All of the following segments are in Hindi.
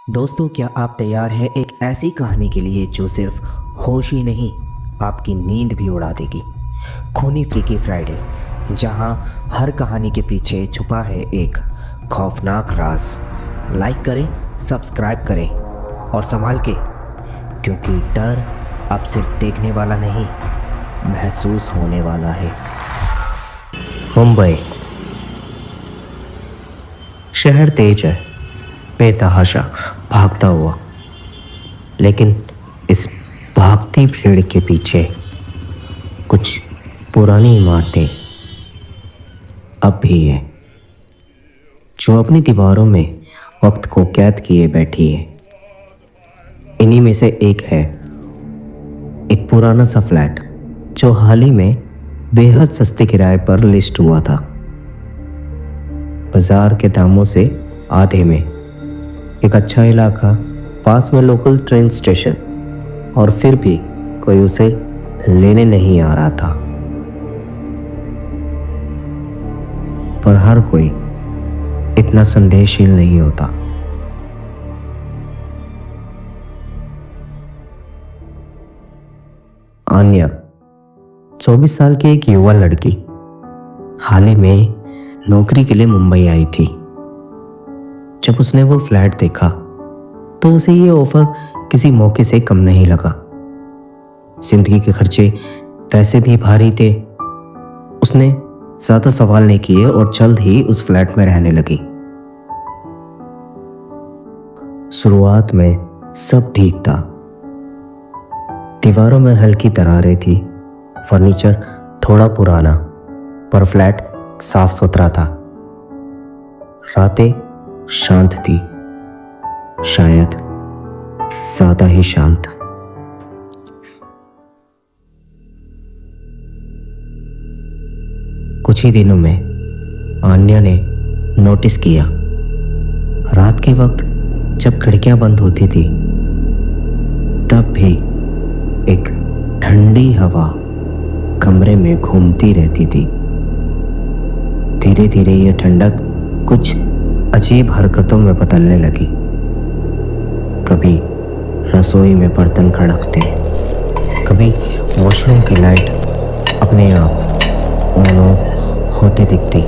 दोस्तों, क्या आप तैयार हैं एक ऐसी कहानी के लिए जो सिर्फ होश ही नहीं, आपकी नींद भी उड़ा देगी। खूनी फ्रीकी फ्राइडे, जहां हर कहानी के पीछे छुपा है एक खौफनाक राज। लाइक करें, सब्सक्राइब करें और संभाल के, क्योंकि डर अब सिर्फ देखने वाला नहीं, महसूस होने वाला है। मुंबई शहर तेज है, बेतहाशा भागता हुआ, लेकिन इस भागती भीड़ के पीछे कुछ पुरानी इमारतें अब भी है, जो अपनी दीवारों में वक्त को कैद किए बैठी है। इन्हीं में से एक है एक पुराना सा फ्लैट जो हाल ही में बेहद सस्ते किराए पर लिस्ट हुआ था। बाजार के दामों से आधे में, एक अच्छा इलाका, पास में लोकल ट्रेन स्टेशन, और फिर भी कोई उसे लेने नहीं आ रहा था। पर हर कोई इतना संदेहशील नहीं होता। आन्या 24 साल की एक युवा लड़की हाल ही में नौकरी के लिए मुंबई आई थी। जब उसने वो फ्लैट देखा तो उसे ये ऑफर किसी मौके से कम नहीं लगा। जिंदगी के खर्चे वैसे भी भारी थे। उसने ज्यादा सवाल नहीं किए और जल्द ही उस फ्लैट में रहने लगी। शुरुआत में सब ठीक था। दीवारों में हल्की दरारें थी, फर्नीचर थोड़ा पुराना, पर फ्लैट साफ सुथरा था। रातें शांत थी, शायद ज्यादा ही शांत। कुछ ही दिनों में आन्या ने नोटिस किया, रात के वक्त जब खिड़कियां बंद होती थी, तब भी एक ठंडी हवा कमरे में घूमती रहती थी। धीरे धीरे यह ठंडक कुछ अजीब हरकतों में बदलने लगी। कभी रसोई में बर्तन खड़कते, कभी वॉशरूम की लाइट अपने आप ऑन ऑफ होती दिखती,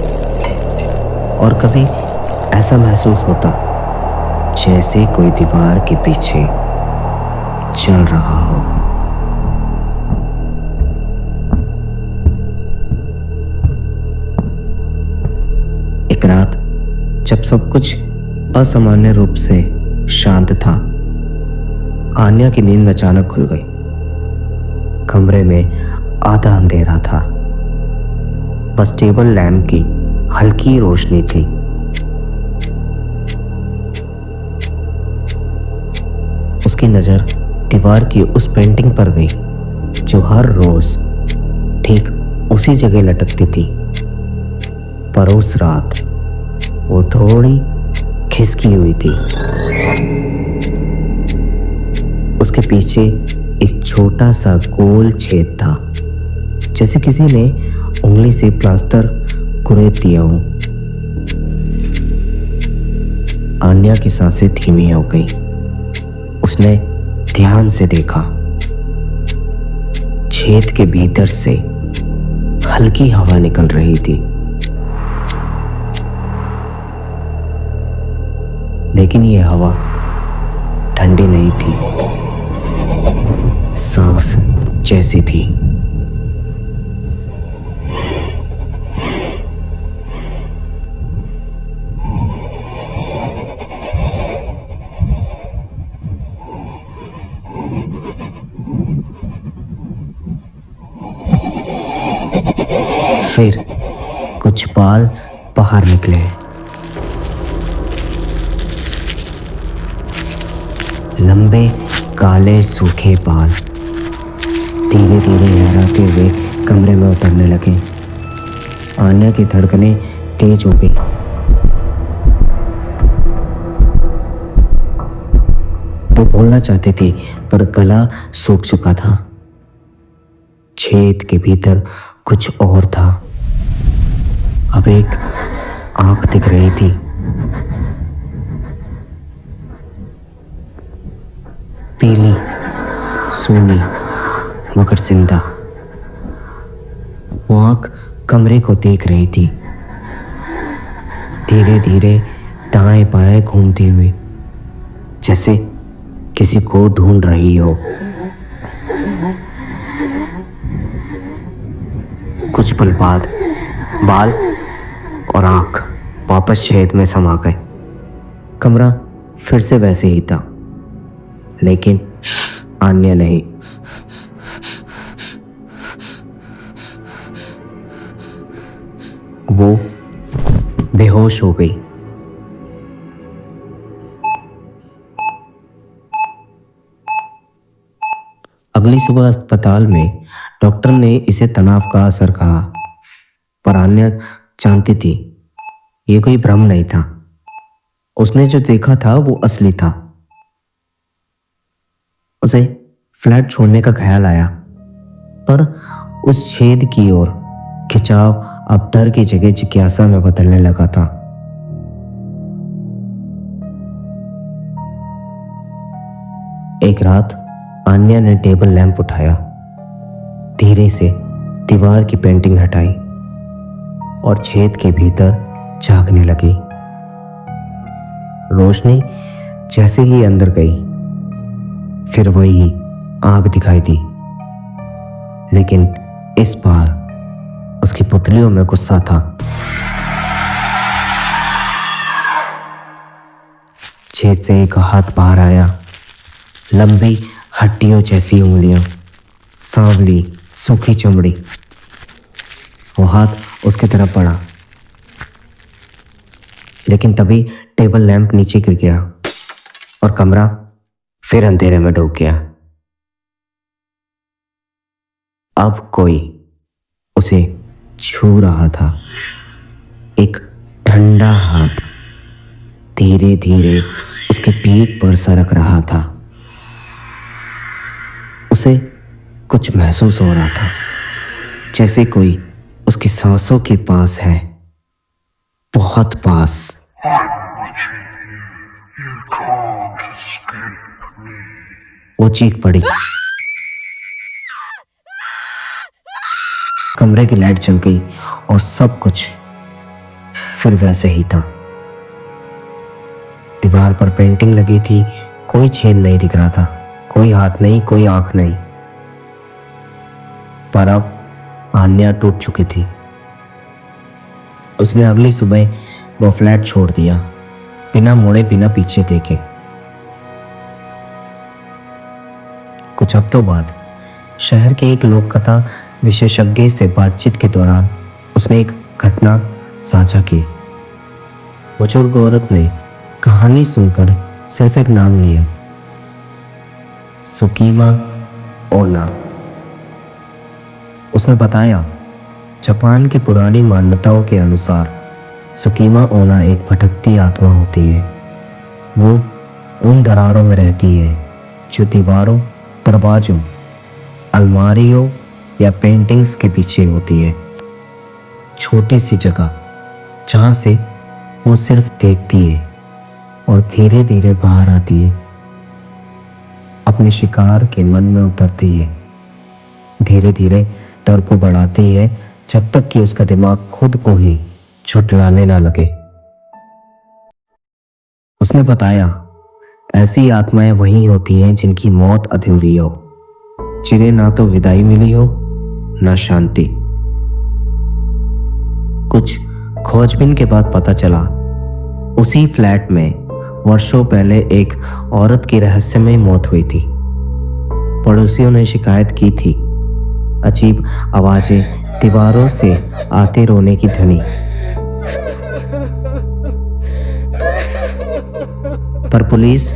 और कभी ऐसा महसूस होता जैसे कोई दीवार के पीछे चल रहा हो। एक रात जब सब कुछ असामान्य रूप से शांत था, आन्या की नींद अचानक खुल गई। कमरे में आधा अंधेरा था, बस टेबल लैंप की हल्की रोशनी थी। उसकी नजर दीवार की उस पेंटिंग पर गई जो हर रोज ठीक उसी जगह लटकती थी, पर उस रात वो थोड़ी खिसकी हुई थी। उसके पीछे एक छोटा सा गोल छेद था, जैसे किसी ने उंगली से प्लास्टर कुरेद दिया हो। आन्या की सांसें धीमी हो गई। उसने ध्यान से देखा। छेद के भीतर से हल्की हवा निकल रही थी, लेकिन यह हवा ठंडी नहीं थी, सांस जैसी थी। फिर कुछ बाल बाहर निकले। लंबे काले सूखे बाल धीरे धीरे लहराते हुए कमरे में उतरने लगे। आन्या की धड़कनें तेज हो गई। वो बोलना चाहती थी, पर गला सूख चुका था। छेद के भीतर कुछ और था। अब एक आंख दिख रही थी, पीली, सूनी मगर जिंदा। वो आंख कमरे को देख रही थी, धीरे धीरे दाएं बाएं घूमती हुई, जैसे किसी को ढूंढ रही हो। कुछ पल बाद बाल और आंख वापस छेद में समा गए। कमरा फिर से वैसे ही था, लेकिन आन्या नहीं। वो बेहोश हो गई। अगली सुबह अस्पताल में डॉक्टर ने इसे तनाव का असर कहा, पर आन्या जानती थी ये कोई भ्रम नहीं था। उसने जो देखा था वो असली था। उसे फ्लैट छोड़ने का ख्याल आया, पर उस छेद की ओर खिंचाव अब डर की जगह जिज्ञासा में बदलने लगा था। एक रात आन्या ने टेबल लैंप उठाया, धीरे से दीवार की पेंटिंग हटाई और छेद के भीतर झांकने लगी। रोशनी जैसे ही अंदर गई, फिर वही आग दिखाई दी, लेकिन इस बार उसकी पुतलियों में गुस्सा था। छेद से एक हाथ बाहर आया, लंबी हड्डियों जैसी उंगलियां, सांवली सूखी चमड़ी। वो हाथ उसकी तरफ बढ़ा, लेकिन तभी टेबल लैंप नीचे गिर गया और कमरा फिर अंधेरे में डूब गया। अब कोई उसे छू रहा था। एक ठंडा हाथ धीरे धीरे उसके पीठ पर सरक रहा था। उसे कुछ महसूस हो रहा था, जैसे कोई उसकी सांसों के पास है, बहुत पास। वो चीख पड़ी। कमरे की लाइट जल गई और सब कुछ फिर वैसे ही था। दीवार पर पेंटिंग लगी थी, कोई छेद नहीं दिख रहा था, कोई हाथ नहीं, कोई आंख नहीं। पर अब आन्या टूट चुकी थी। उसने अगली सुबह वो फ्लैट छोड़ दिया, बिना मुड़े, बिना पीछे देखे। कुछ हफ्तों बाद शहर के एक लोक कथा विशेषज्ञ से बातचीत के दौरान उसने एक घटना साझा की। बुजुर्ग औरत ने कहानी सुनकर सिर्फ एक नाम लिया, सुकीमा ओना। उसने बताया, जापान की पुरानी मान्यताओं के अनुसार सुकीमा ओना एक भटकती आत्मा होती है। वो उन दरारों में रहती है जो दीवारों, दरवाजों, अलमारियों या पेंटिंग्स के पीछे होती है। छोटी सी जगह जहां से वो सिर्फ देखती है और धीरे धीरे बाहर आती है, अपने शिकार के मन में उतरती है, धीरे धीरे डर को बढ़ाती है, जब तक कि उसका दिमाग खुद को ही झुठलाने ना लगे। उसने बताया, ऐसी आत्माएं वही होती हैं जिनकी मौत अधूरी हो, जिन्हें ना तो विदाई मिली हो ना शांति। कुछ खोजबीन के बाद पता चला, उसी फ्लैट में वर्षों पहले एक औरत की रहस्यमय मौत हुई थी। पड़ोसियों ने शिकायत की थी, अजीब आवाजें, दीवारों से आते रोने की ध्वनि। पर पुलिस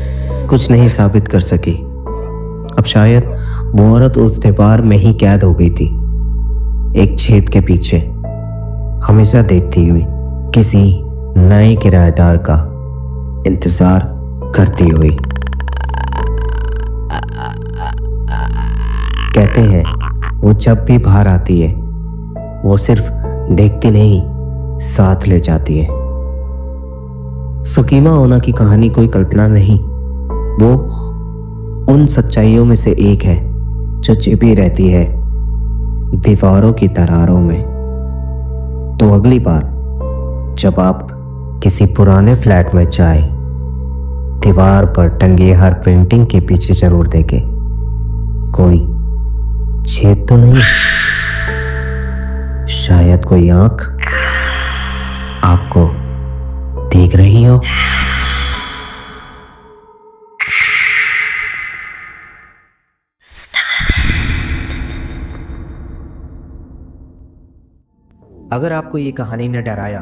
कुछ नहीं साबित कर सकी। अब शायद वो औरत उस दीवार में ही कैद हो गई थी, एक छेद के पीछे, हमेशा देखती हुई, किसी नए किराएदार का इंतजार करती हुई। कहते हैं वो जब भी बाहर आती है, वो सिर्फ देखती नहीं, साथ ले जाती है। सुकीमा ओना की कहानी कोई कल्पना नहीं, वो उन सच्चाइयों में से एक है जो छिपी रहती है दीवारों की दरारों में। तो अगली बार जब आप किसी पुराने फ्लैट में जाए, दीवार पर टंगी हर पेंटिंग के पीछे जरूर देखें, कोई छेद तो नहीं, शायद कोई आंख आपको देख रही हो। अगर आपको ये कहानी ने डराया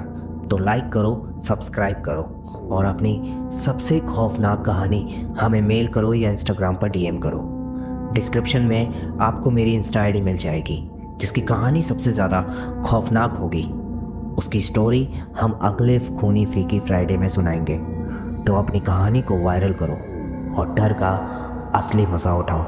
तो लाइक करो, सब्सक्राइब करो और अपनी सबसे खौफनाक कहानी हमें मेल करो या इंस्टाग्राम पर डीएम करो। डिस्क्रिप्शन में आपको मेरी इंस्टा आईडी मिल जाएगी। जिसकी कहानी सबसे ज़्यादा खौफनाक होगी उसकी स्टोरी हम अगले खूनी फ्रीकी फ्राइडे में सुनाएंगे। तो अपनी कहानी को वायरल करो और डर का असली मज़ा उठाओ।